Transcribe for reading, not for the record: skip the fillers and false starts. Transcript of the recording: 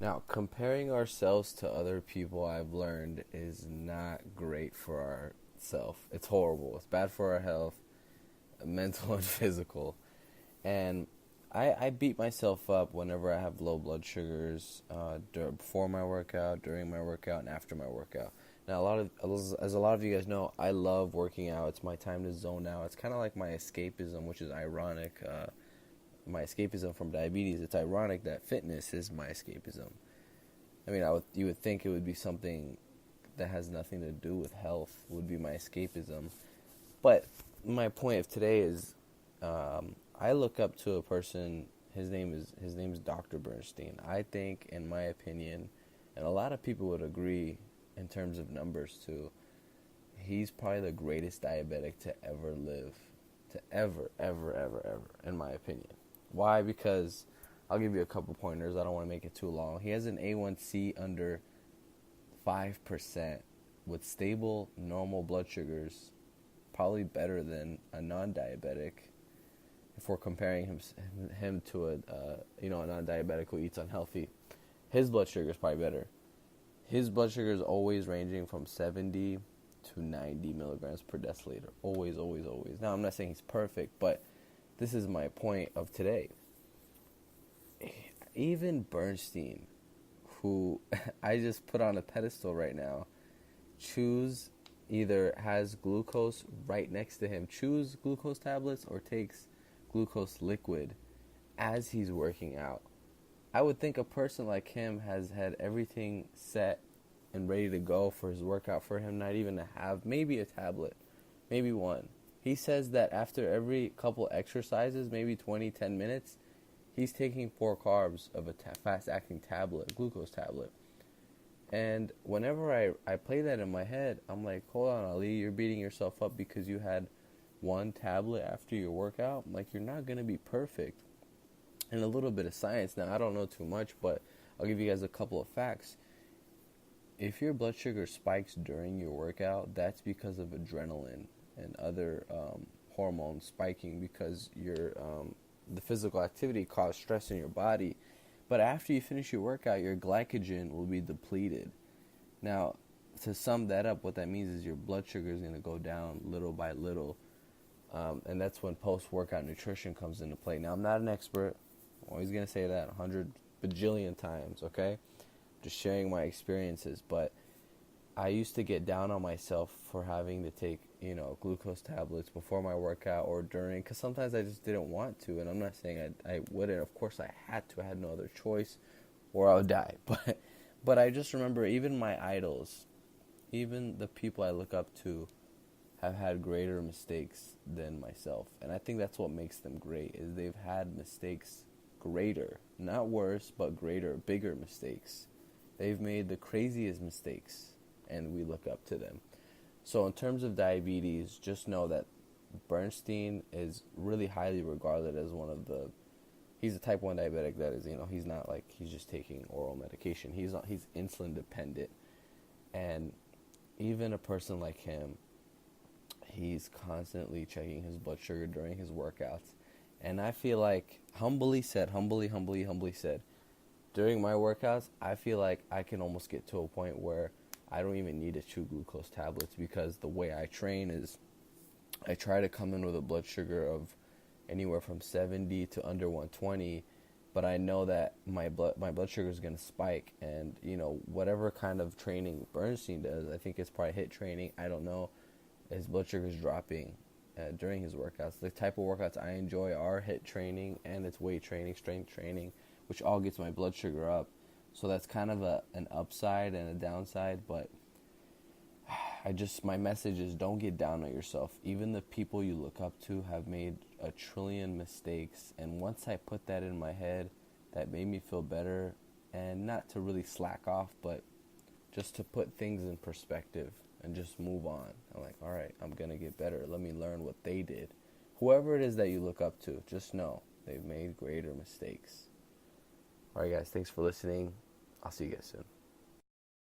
Now, comparing ourselves to other people, I've learned, is not great for ourself. It's horrible. It's bad for our health, mental and physical. And I beat myself up whenever I have low blood sugars, before my workout, during my workout, and after my workout. Now, as a lot of you guys know, I love working out. It's my time to zone out. It's kind of like my escapism, which is ironic. My escapism from diabetes. It's ironic that fitness is my escapism. I mean, you would think it would be something that has nothing to do with health would be my escapism. But my point of today is, I look up to a person. His name is Dr. Bernstein. I think, in my opinion, and a lot of people would agree in terms of numbers too, he's probably the greatest diabetic to ever live, to ever, in my opinion. Why? Because I'll give you a couple pointers. I don't want to make it too long. He has an A1C under 5% with stable, normal blood sugars, probably better than a non-diabetic. If we're comparing him to a non-diabetic who eats unhealthy, his blood sugar is probably better. His blood sugar is always ranging from 70 to 90 milligrams per deciliter. Always, always, always. Now, I'm not saying he's perfect, but this is my point of today. Even Bernstein, who I just put on a pedestal right now, either has glucose right next to him, chews glucose tablets, or takes glucose liquid as he's working out. I would think a person like him has had everything set and ready to go for his workout, for him not even to have maybe a tablet, maybe one. He says that after every couple exercises, maybe 10 minutes, he's taking 4 carbs of a fast-acting tablet, glucose tablet. And whenever I play that in my head, I'm like, hold on, Ali, you're beating yourself up because you had one tablet after your workout. I'm like, you're not going to be perfect. And a little bit of science. Now, I don't know too much, but I'll give you guys a couple of facts. If your blood sugar spikes during your workout, that's because of adrenaline and other hormones spiking because the physical activity caused stress in your body. But after you finish your workout, your glycogen will be depleted. Now, to sum that up, what that means is your blood sugar is going to go down little by little. And that's when post-workout nutrition comes into play. Now, I'm not an expert. I'm always going to say that 100 bajillion times, okay? Just sharing my experiences. But I used to get down on myself for having to take, glucose tablets before my workout or during, because sometimes I just didn't want to. And I'm not saying I wouldn't. Of course, I had to. I had no other choice or I would die. But I just remember even my idols, even the people I look up to, have had greater mistakes than myself. And I think that's what makes them great, is they've had mistakes greater. Not worse, but greater, bigger mistakes. They've made the craziest mistakes, and we look up to them. So in terms of diabetes, just know that Bernstein is really highly regarded as he's a type 1 diabetic that is, he's not like he's just taking oral medication. He's insulin dependent. And even a person like him, he's constantly checking his blood sugar during his workouts. And I feel like, humbly said, during my workouts, I feel like I can almost get to a point where I don't even need to chew glucose tablets, because the way I train is I try to come in with a blood sugar of anywhere from 70 to under 120, but I know that my blood sugar is going to spike, and whatever kind of training Bernstein does, I think it's probably HIIT training, I don't know, his blood sugar is dropping during his workouts. The type of workouts I enjoy are HIIT training, and it's weight training, strength training, which all gets my blood sugar up. So that's kind of an upside and a downside, but my message is, don't get down on yourself. Even the people you look up to have made a trillion mistakes, and once I put that in my head, that made me feel better, and not to really slack off, but just to put things in perspective and just move on. I'm like, all right, I'm going to get better. Let me learn what they did. Whoever it is that you look up to, just know they've made greater mistakes. All right, guys, thanks for listening. I'll see you guys soon.